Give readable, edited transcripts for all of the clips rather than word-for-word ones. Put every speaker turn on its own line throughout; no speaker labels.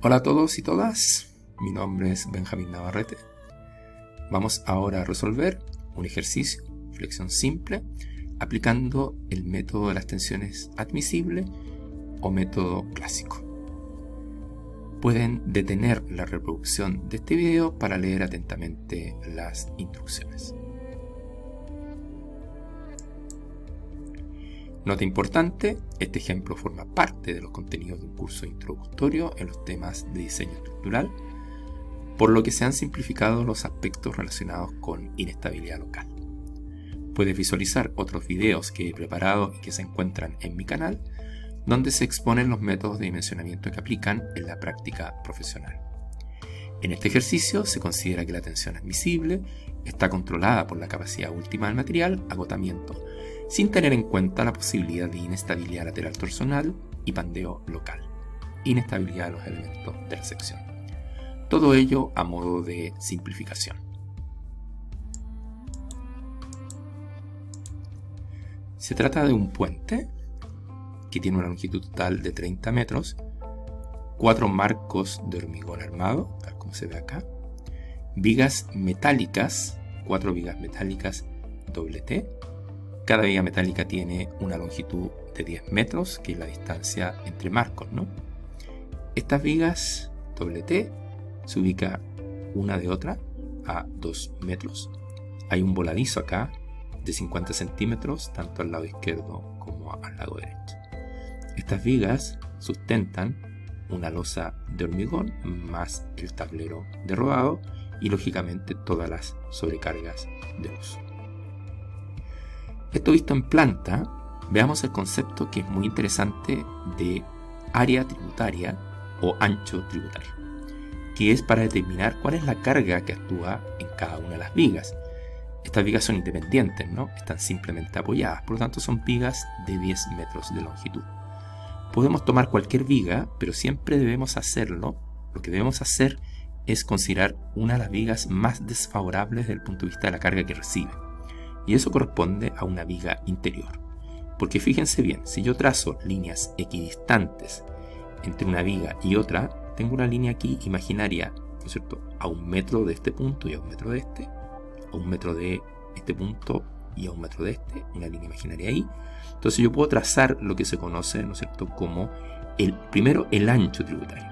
Hola a todos y todas, mi nombre es Benjamín Navarrete. Vamos ahora a resolver un ejercicio, flexión simple, aplicando el método de las tensiones admisibles o método clásico. Pueden detener la reproducción de este video para leer atentamente las instrucciones. Nota importante, este ejemplo forma parte de los contenidos de un curso introductorio en los temas de diseño estructural, por lo que se han simplificado los aspectos relacionados con inestabilidad local. Puedes visualizar otros videos que he preparado y que se encuentran en mi canal, donde se exponen los métodos de dimensionamiento que aplican en la práctica profesional. En este ejercicio se considera que la tensión admisible está controlada por la capacidad última del material, agotamiento, sin tener en cuenta la posibilidad de inestabilidad lateral torsional y pandeo local, inestabilidad de los elementos de la sección. Todo ello a modo de simplificación. Se trata de un puente que tiene una longitud total de 30 metros, 4 marcos de hormigón armado, tal como se ve acá, vigas metálicas, 4 vigas metálicas T. Cada viga metálica tiene una longitud de 10 metros, que es la distancia entre marcos, ¿no? Estas vigas T se ubica una de otra a 2 metros. Hay un voladizo acá de 50 centímetros, tanto al lado izquierdo como al lado derecho. Estas vigas sustentan una losa de hormigón más el tablero de rodado y lógicamente todas las sobrecargas de uso. Esto visto en planta, veamos el concepto que es muy interesante de área tributaria o ancho tributario, que es para determinar cuál es la carga que actúa en cada una de las vigas. Estas vigas son independientes, ¿no? Están simplemente apoyadas, por lo tanto son vigas de 10 metros de longitud. Podemos tomar cualquier viga, pero siempre debemos hacerlo. Lo que debemos hacer es considerar una de las vigas más desfavorables desde el punto de vista de la carga que recibe. Y eso corresponde a una viga interior. Porque fíjense bien, si yo trazo líneas equidistantes entre una viga y otra, tengo una línea aquí imaginaria, ¿no es cierto?, a 1 metro de este punto y a 1 metro de este, a 1 metro de este punto y a 1 metro de este, una línea imaginaria ahí. Entonces yo puedo trazar lo que se conoce, ¿no es cierto?, como primero el ancho tributario.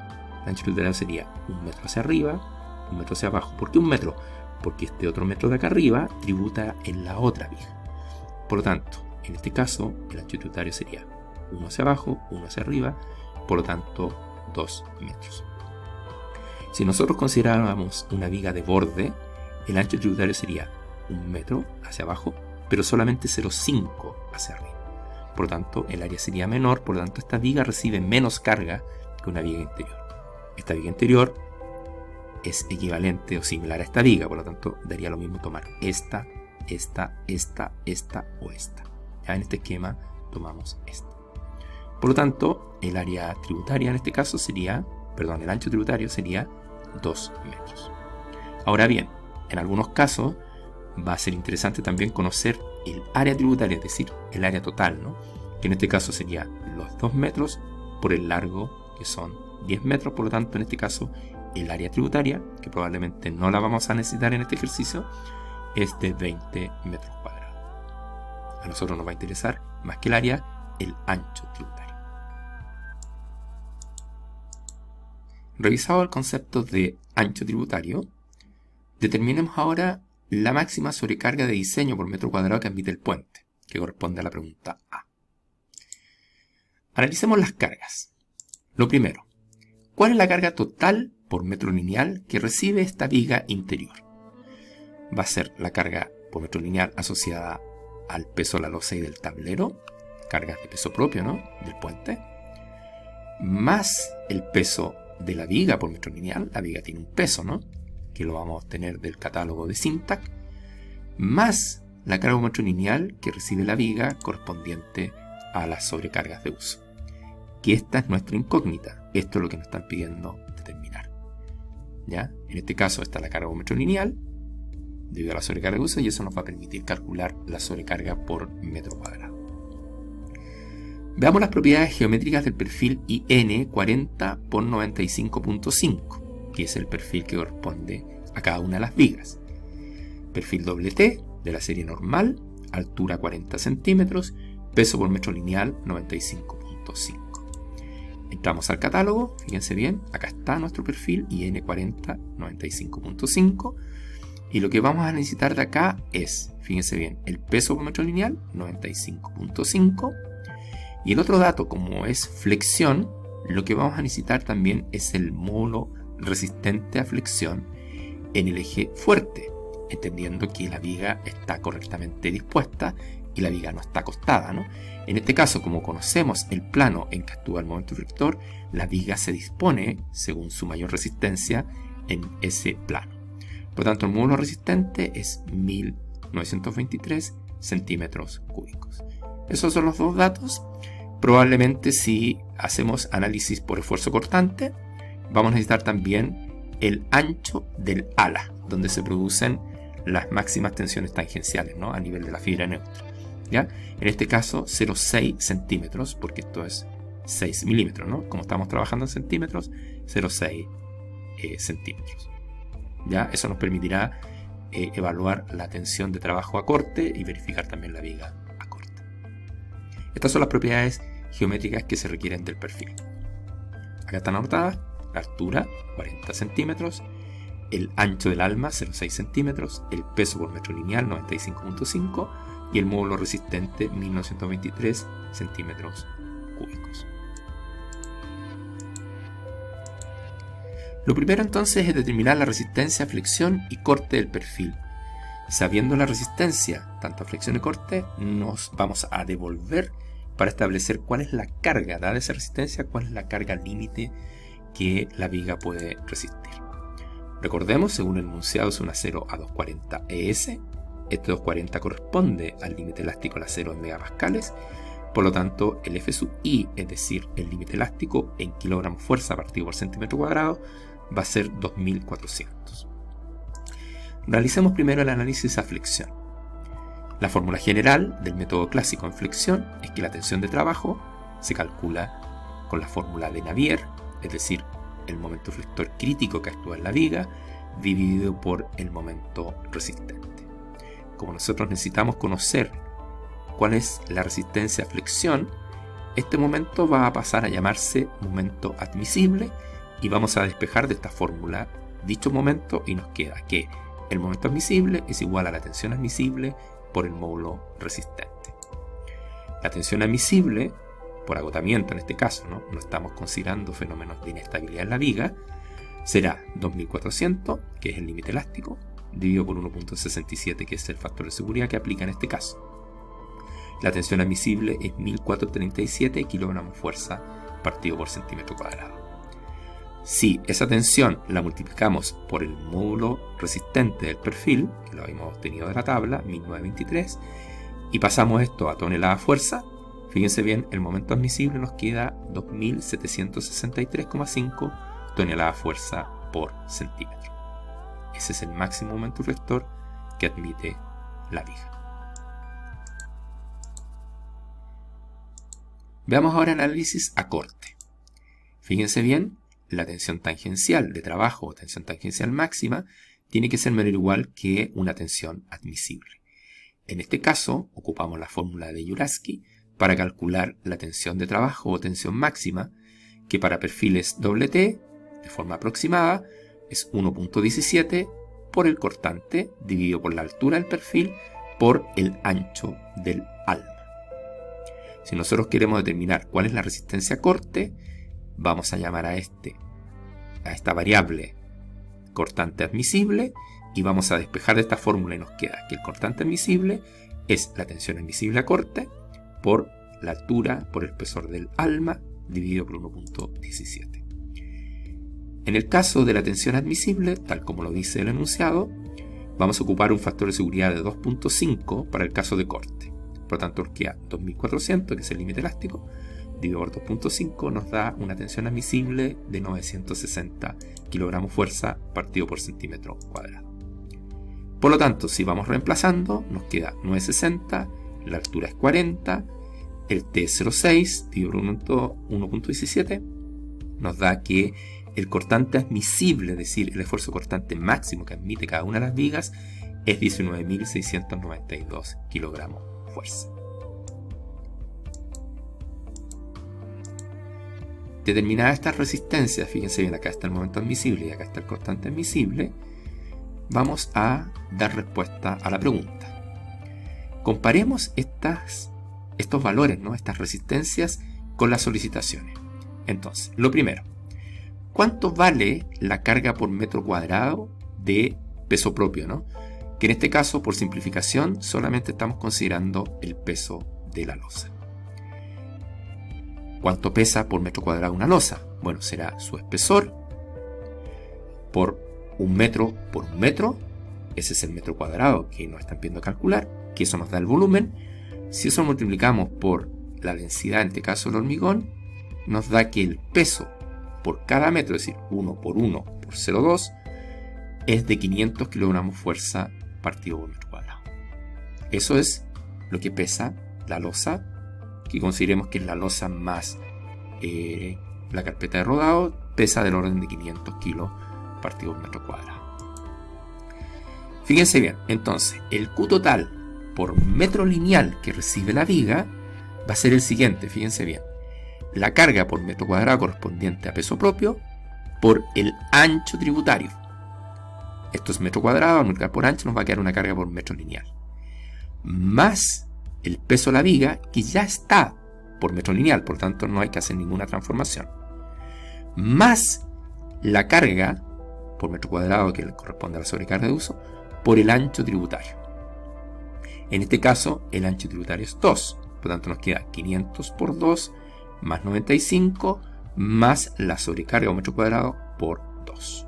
El ancho tributario sería 1 metro hacia arriba, 1 metro hacia abajo. ¿Por qué 1 metro? Porque este otro metro de acá arriba tributa en la otra viga. Por lo tanto, en este caso, el ancho tributario sería 1 hacia abajo, 1 hacia arriba, por lo tanto 2 metros. Si nosotros consideráramos una viga de borde, el ancho tributario sería 1 metro hacia abajo, pero solamente 0,5 hacia arriba. Por lo tanto, el área sería menor, por lo tanto esta viga recibe menos carga que una viga interior. Esta viga interior es equivalente o similar a esta viga, por lo tanto daría lo mismo tomar esta o esta. Ya en este esquema tomamos esta. Por lo tanto, el área tributaria en este caso sería, el ancho tributario sería 2 metros. Ahora bien, en algunos casos va a ser interesante también conocer el área tributaria, es decir, el área total, ¿no? Que en este caso sería los 2 metros por el largo, que son 10 metros, por lo tanto en este caso el área tributaria, que probablemente no la vamos a necesitar en este ejercicio, es de 20 metros cuadrados. A nosotros nos va a interesar, más que el área, el ancho tributario. Revisado el concepto de ancho tributario, determinemos ahora la máxima sobrecarga de diseño por metro cuadrado que admite el puente, que corresponde a la pregunta A. Analicemos las cargas. Lo primero, ¿cuál es la carga total por metro lineal que recibe esta viga interior? Va a ser la carga por metro lineal asociada al peso de la losa y del tablero, cargas de peso propio, ¿no?, del puente, más el peso de la viga por metro lineal. La viga tiene un peso, ¿no?, que lo vamos a obtener del catálogo de Syntac, más la carga por metro lineal que recibe la viga correspondiente a las sobrecargas de uso. Que esta es nuestra incógnita. Esto es lo que nos están pidiendo determinar. ¿Ya? En este caso está la carga por metro lineal debido a la sobrecarga de uso, y eso nos va a permitir calcular la sobrecarga por metro cuadrado. Veamos las propiedades geométricas del perfil IN 40 por 95.5, que es el perfil que corresponde a cada una de las vigas. Perfil WT de la serie normal, altura 40 centímetros, peso por metro lineal 95.5. Entramos al catálogo, fíjense bien, acá está nuestro perfil IN 40 95.5, y lo que vamos a necesitar de acá es, fíjense bien, el peso por metro lineal 95.5, y el otro dato, como es flexión, lo que vamos a necesitar también es el módulo resistente a flexión en el eje fuerte, entendiendo que la viga está correctamente dispuesta y la viga no está acostada, ¿no? En este caso, como conocemos el plano en que actúa el momento flector, la viga se dispone según su mayor resistencia en ese plano. Por lo tanto, el módulo resistente es 1923 centímetros cúbicos. Esos son los dos datos. Probablemente si hacemos análisis por esfuerzo cortante, vamos a necesitar también el ancho del ala, donde se producen las máximas tensiones tangenciales, ¿no? A nivel de la fibra neutra, ¿ya? En este caso 0,6 centímetros, porque esto es 6 milímetros, ¿no? Como estamos trabajando en centímetros, 0,6 centímetros. ¿Ya? Eso nos permitirá evaluar la tensión de trabajo a corte y verificar también la viga a corte. Estas son las propiedades geométricas que se requieren del perfil. Acá están anotadas: la altura 40 centímetros, el ancho del alma 0,6 centímetros, el peso por metro lineal 95.5 y el módulo resistente 1923 centímetros cúbicos. Lo primero entonces es determinar la resistencia a flexión y corte del perfil. Sabiendo la resistencia tanto a flexión y corte, nos vamos a devolver para establecer cuál es la carga, dada esa resistencia, cuál es la carga límite que la viga puede resistir. Recordemos, según el enunciado, es un acero a 240 ES. Este 240 corresponde al límite elástico al acero en megapascales. Por lo tanto, el F sub I, es decir, el límite elástico en kilogramos fuerza partido por centímetro cuadrado, va a ser 2400. Realicemos primero el análisis a flexión. La fórmula general del método clásico en flexión es que la tensión de trabajo se calcula con la fórmula de Navier, es decir, el momento flector crítico que actúa en la viga dividido por el momento resistente. Como nosotros necesitamos conocer cuál es la resistencia a flexión, este momento va a pasar a llamarse momento admisible y vamos a despejar de esta fórmula dicho momento y nos queda que el momento admisible es igual a la tensión admisible por el módulo resistente. La tensión admisible, por agotamiento en este caso, no estamos considerando fenómenos de inestabilidad en la viga, será 2400, que es el límite elástico, dividido por 1.67, que es el factor de seguridad que aplica en este caso. La tensión admisible es 1437 kilogramos fuerza partido por centímetro cuadrado. Si esa tensión la multiplicamos por el módulo resistente del perfil, que lo habíamos obtenido de la tabla, 1923, y pasamos esto a tonelada fuerza, fíjense bien, el momento admisible nos queda 2763,5 toneladas fuerza por centímetro. Ese es el máximo momento flector que admite la viga. Veamos ahora el análisis a corte. Fíjense bien, la tensión tangencial de trabajo o tensión tangencial máxima tiene que ser menor o igual que una tensión admisible. En este caso, ocupamos la fórmula de Jurafsky para calcular la tensión de trabajo o tensión máxima, que para perfiles WT, de forma aproximada, es 1.17 por el cortante dividido por la altura del perfil por el ancho del alma. Si nosotros queremos determinar cuál es la resistencia a corte, vamos a llamar a esta variable cortante admisible y vamos a despejar de esta fórmula y nos queda que el cortante admisible es la tensión admisible a corte por la altura por el espesor del alma dividido por 1.17. En el caso de la tensión admisible, tal como lo dice el enunciado, vamos a ocupar un factor de seguridad de 2.5 para el caso de corte. Por lo tanto, nos queda 2400, que es el límite elástico, dividido por 2.5 nos da una tensión admisible de 960 kilogramos fuerza partido por centímetro cuadrado. Por lo tanto, si vamos reemplazando, nos queda 960, la altura es 40, el T06 dividido por 1.17 nos da que el cortante admisible, es decir, el esfuerzo cortante máximo que admite cada una de las vigas, es 19.692 kilogramos fuerza. Determinadas estas resistencias, fíjense bien, acá está el momento admisible y acá está el cortante admisible, vamos a dar respuesta a la pregunta. Comparemos estos valores, ¿no? Estas resistencias con las solicitaciones. Entonces, lo primero, ¿cuánto vale la carga por metro cuadrado de peso propio, ¿no? Que en este caso, por simplificación, solamente estamos considerando el peso de la losa. ¿Cuánto pesa por metro cuadrado una losa? Bueno, será su espesor por un metro por un metro. Ese es el metro cuadrado que nos están pidiendo calcular, que eso nos da el volumen. Si eso multiplicamos por la densidad, en este caso el hormigón, nos da que el peso por cada metro, es decir, 1 por 1 por 0,2, es de 500 kilogramos fuerza partido por metro cuadrado. Eso es lo que pesa la losa, que consideremos que es la losa más la carpeta de rodado, pesa del orden de 500 kilos partido por metro cuadrado. Fíjense bien, entonces, el Q total por metro lineal que recibe la viga va a ser el siguiente, fíjense bien. La carga por metro cuadrado correspondiente a peso propio por el ancho tributario. Esto es metro cuadrado, al multiplicar por ancho nos va a quedar una carga por metro lineal. Más el peso de la viga, que ya está por metro lineal, por tanto no hay que hacer ninguna transformación. Más la carga por metro cuadrado que le corresponde a la sobrecarga de uso por el ancho tributario. En este caso, el ancho tributario es 2, por tanto nos queda 500 por 2 más 95 más la sobrecarga por metro cuadrado por 2.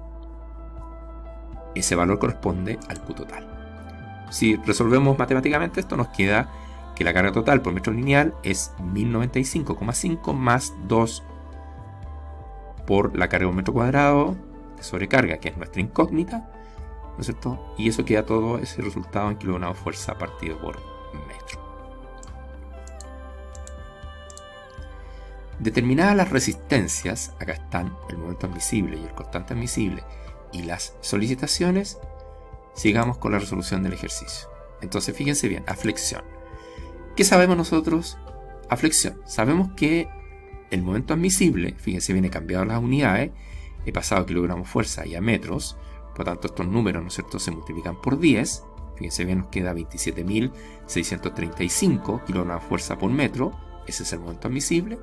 Ese valor corresponde al Q total. Si resolvemos matemáticamente esto, nos queda que la carga total por metro lineal es 1095,5 más 2 por la carga por metro cuadrado de sobrecarga, que es nuestra incógnita, ¿no es cierto? Y eso queda todo ese resultado en kilogramos fuerza partido por metro. Determinadas las resistencias, acá están el momento admisible y el constante admisible y las solicitaciones, sigamos con la resolución del ejercicio. Entonces fíjense bien, a flexión. ¿Qué sabemos nosotros a flexión? Sabemos que el momento admisible, fíjense bien, he cambiado las unidades, he pasado a kilogramos fuerza y a metros, por tanto estos números, ¿no es cierto?, se multiplican por 10, fíjense bien, nos queda 27.635 kilogramos fuerza por metro, ese es el momento admisible.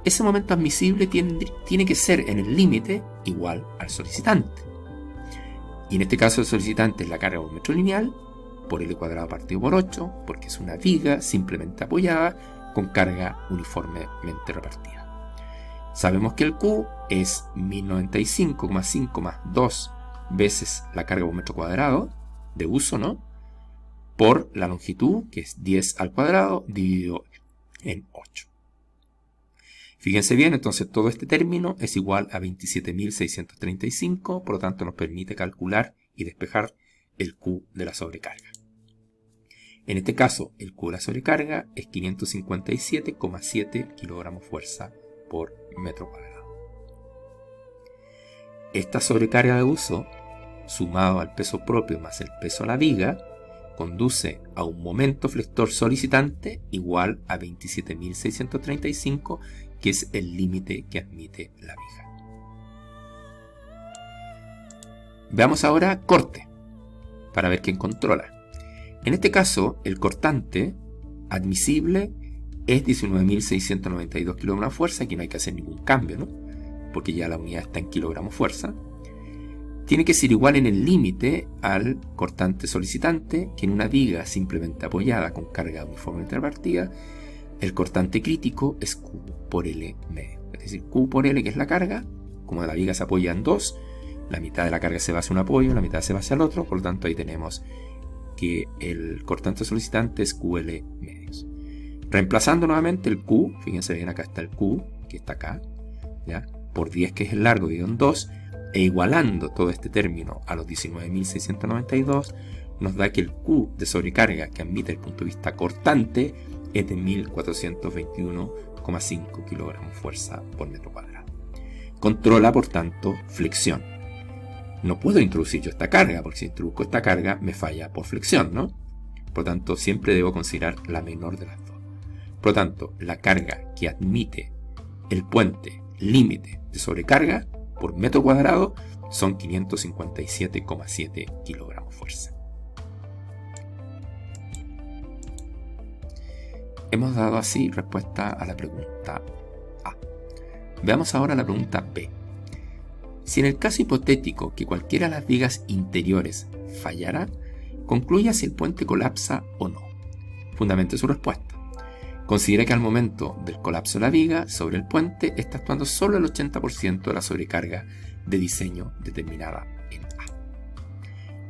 Ese momento admisible tiene que ser en el límite igual al solicitante. Y en este caso el solicitante es la carga por metro lineal, por L cuadrado partido por 8, porque es una viga simplemente apoyada con carga uniformemente repartida. Sabemos que el Q es 1095,5 más 2 veces la carga por metro cuadrado de uso, ¿no? Por la longitud, que es 10 al cuadrado, dividido en 8. Fíjense bien, entonces todo este término es igual a 27.635, por lo tanto nos permite calcular y despejar el Q de la sobrecarga. En este caso, el Q de la sobrecarga es 557,7 kilogramos fuerza por metro cuadrado. Esta sobrecarga de uso, sumado al peso propio más el peso a la viga, conduce a un momento flector solicitante igual a 27.635, que es el límite que admite la viga. Veamos ahora corte, para ver quién controla. En este caso, el cortante admisible es 19.692 kilogramos fuerza, aquí no hay que hacer ningún cambio, ¿no? Porque ya la unidad está en kilogramos fuerza. Tiene que ser igual en el límite al cortante solicitante, que en una viga simplemente apoyada con carga uniformemente repartida, el cortante crítico es Q por L medio. Es decir, Q por L, que es la carga, como la viga se apoya en 2, la mitad de la carga se va hacia un apoyo, la mitad se va hacia el otro, por lo tanto ahí tenemos que el cortante solicitante es QL medios. Reemplazando nuevamente el Q, fíjense bien, acá está el Q, que está acá, ¿ya? Por 10, que es el largo, dividido en 2, e igualando todo este término a los 19.692, nos da que el Q de sobrecarga que admite el punto de vista cortante es de 1421,5 kilogramos fuerza por metro cuadrado. Controla, por tanto, flexión. No puedo introducir yo esta carga, porque si introduzco esta carga me falla por flexión, ¿no? Por lo tanto, siempre debo considerar la menor de las dos. Por lo tanto, la carga que admite el puente límite de sobrecarga por metro cuadrado son 557,7 kilogramos fuerza. Hemos dado así respuesta a la pregunta A. Veamos ahora la pregunta B. Si en el caso hipotético que cualquiera de las vigas interiores fallara, concluya si el puente colapsa o no. Fundamente su respuesta. Considera que al momento del colapso de la viga sobre el puente está actuando solo el 80% de la sobrecarga de diseño determinada en A.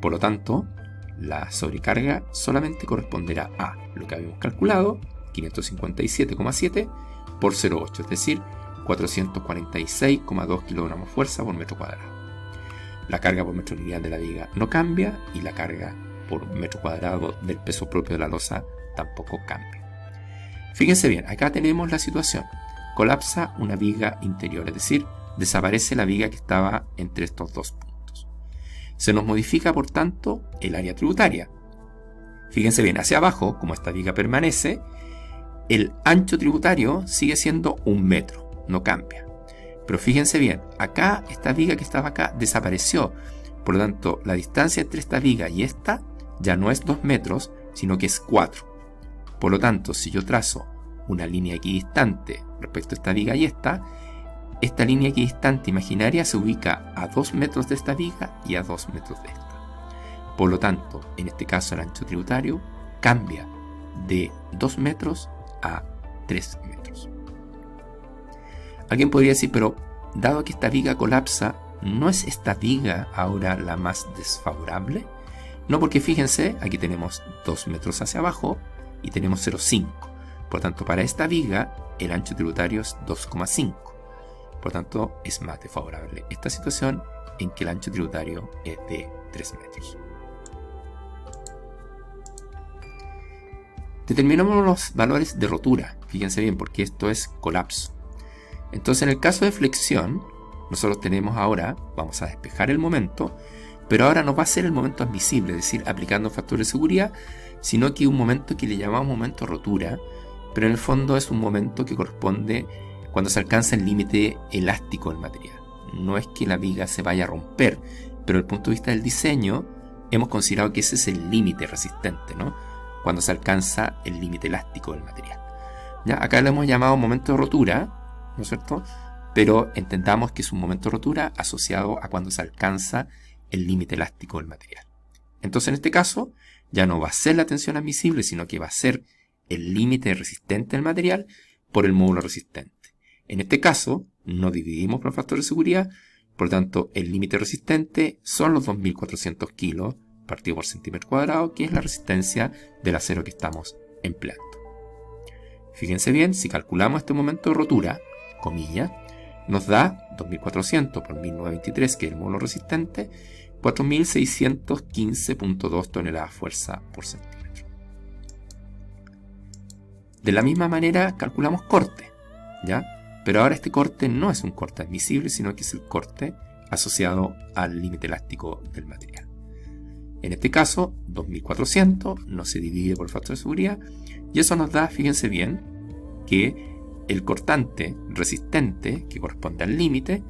Por lo tanto, la sobrecarga solamente corresponderá a lo que habíamos calculado, 557,7 por 0,8, es decir, 446,2 kilogramos fuerza por metro cuadrado. La carga por metro lineal de la viga no cambia y la carga por metro cuadrado del peso propio de la losa tampoco cambia. Fíjense bien, acá tenemos la situación. Colapsa una viga interior, es decir, desaparece la viga que estaba entre estos dos puntos. Se nos modifica, por tanto, el área tributaria. Fíjense bien, hacia abajo, como esta viga permanece, el ancho tributario sigue siendo 1 metro, no cambia. Pero fíjense bien, acá esta viga que estaba acá desapareció. Por lo tanto, la distancia entre esta viga y esta ya no es 2 metros, sino que es 4. Por lo tanto, si yo trazo una línea equidistante respecto a esta viga y esta línea equidistante imaginaria se ubica a 2 metros de esta viga y a 2 metros de esta. Por lo tanto, en este caso el ancho tributario cambia de 2 metros a 3 metros. Alguien podría decir, pero dado que esta viga colapsa, ¿no es esta viga ahora la más desfavorable? No, porque fíjense, aquí tenemos 2 metros hacia abajo y tenemos 0,5. Por tanto, para esta viga, el ancho tributario es 2,5. Por tanto, es más desfavorable esta situación en que el ancho tributario es de 3 metros. Determinamos los valores de rotura. Fíjense bien, porque esto es colapso. Entonces, en el caso de flexión, nosotros tenemos ahora, vamos a despejar el momento, pero ahora no va a ser el momento admisible, es decir, aplicando factores de seguridad, sino que un momento que le llamamos momento rotura, pero en el fondo es un momento que corresponde cuando se alcanza el límite elástico del material. No es que la viga se vaya a romper, pero desde el punto de vista del diseño, hemos considerado que ese es el límite resistente, ¿no? Cuando se alcanza el límite elástico del material. ¿Ya? Acá lo hemos llamado momento de rotura, ¿no es cierto? Pero entendamos que es un momento de rotura asociado a cuando se alcanza el límite elástico del material. Entonces, en este caso, ya no va a ser la tensión admisible, sino que va a ser el límite resistente del material por el módulo resistente. En este caso, no dividimos por factor de seguridad, por lo tanto, el límite resistente son los 2.400 kilos partido por centímetro cuadrado, que es la resistencia del acero que estamos empleando. Fíjense bien, si calculamos este momento de rotura, comilla, nos da 2.400 por 1.923, que es el módulo resistente, 4.615.2 toneladas fuerza por centímetro. De la misma manera calculamos corte, ¿ya? Pero ahora este corte no es un corte admisible, sino que es el corte asociado al límite elástico del material. En este caso, 2.400 no se divide por factor de seguridad, y eso nos da, fíjense bien, que el cortante resistente, que corresponde al límite,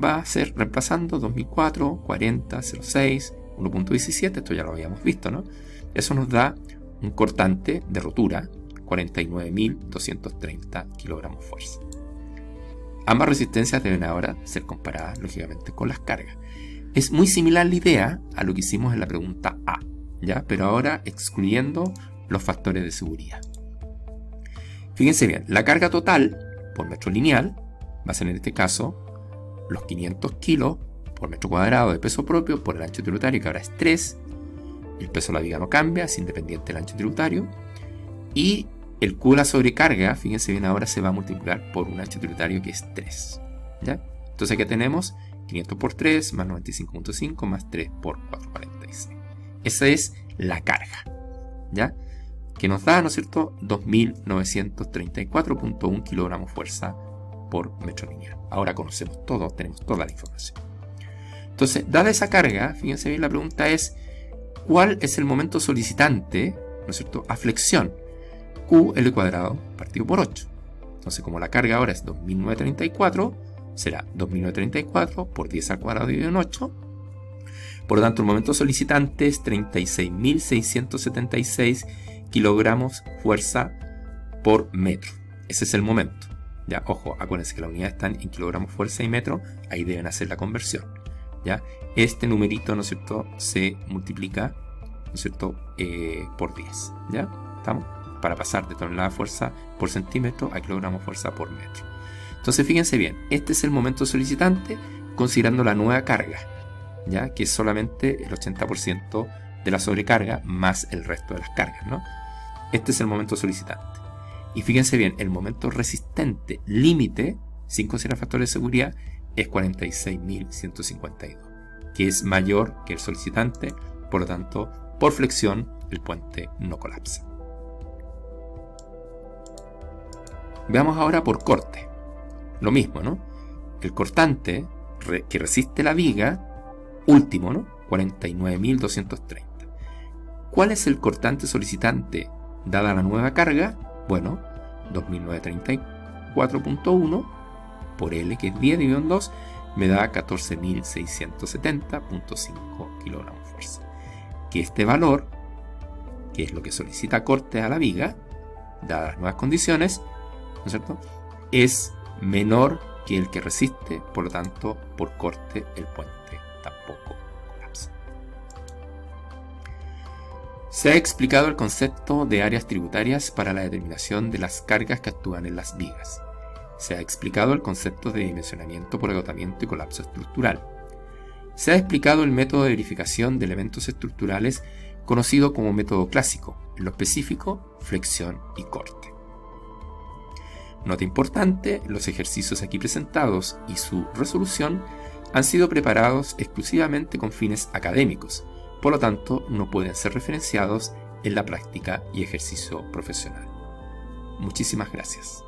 va a ser reemplazando 2004, 40, 06, 1.17, esto ya lo habíamos visto, ¿no? Eso nos da un cortante de rotura, 49.230 kilogramos fuerza. Ambas resistencias deben ahora ser comparadas, lógicamente, con las cargas. Es muy similar la idea a lo que hicimos en la pregunta A, ¿ya? Pero ahora excluyendo los factores de seguridad. Fíjense bien, la carga total por metro lineal va a ser en este caso los 500 kilos por metro cuadrado de peso propio por el ancho tributario, que ahora es 3. El peso de la viga no cambia, es independiente del ancho tributario. Y el Q de la sobrecarga, fíjense bien, ahora se va a multiplicar por un ancho tributario que es 3. ¿Ya? Entonces aquí tenemos 500 por 3 más 95.5 más 3 por 446. Esa es la carga. ¿Ya? que nos da, ¿no es cierto?, 2.934.1 kilogramos fuerza por metro lineal. Ahora conocemos todo, tenemos toda la información. Entonces, dada esa carga, fíjense bien, la pregunta es, ¿cuál es el momento solicitante, ¿no es cierto?, a flexión? QL cuadrado partido por 8. Entonces, como la carga ahora es 2.934, será 2.934 por 10 al cuadrado dividido en 8. Por lo tanto, el momento solicitante es 36.676 kilogramos fuerza por metro. Ese es el momento. Ya, ojo, acuérdense que las unidades están en kilogramos fuerza y metro, ahí deben hacer la conversión. ¿Ya? Este numerito, ¿no es cierto?, se multiplica, ¿no es cierto?, por 10. ¿Ya? ¿Estamos? Para pasar de tonelada fuerza por centímetro a kilogramos fuerza por metro. Entonces, fíjense bien, este es el momento solicitante considerando la nueva carga, ¿ya?, que es solamente el 80% de la sobrecarga más el resto de las cargas, ¿no? Este es el momento solicitante. Y fíjense bien, el momento resistente límite, sin considerar factores de seguridad, es 46.152, que es mayor que el solicitante, por lo tanto, por flexión, el puente no colapsa. Veamos ahora por corte. Lo mismo, ¿no? El cortante que resiste la viga, último, ¿no? 49.230. ¿Cuál es el cortante solicitante dada la nueva carga? Bueno, 2.934.1 por L, que es 10 dividido en 2, me da 14.670.5 kilogramos de fuerza. Que este valor, que es lo que solicita corte a la viga, dadas las nuevas condiciones, ¿no es cierto?, es menor que el que resiste, por lo tanto, por corte el puente tampoco colapsa. Se ha explicado el concepto de áreas tributarias para la determinación de las cargas que actúan en las vigas. Se ha explicado el concepto de dimensionamiento por agotamiento y colapso estructural. Se ha explicado el método de verificación de elementos estructurales conocido como método clásico, en lo específico, flexión y corte. Nota importante, los ejercicios aquí presentados y su resolución han sido preparados exclusivamente con fines académicos, por lo tanto no pueden ser referenciados en la práctica y ejercicio profesional. Muchísimas gracias.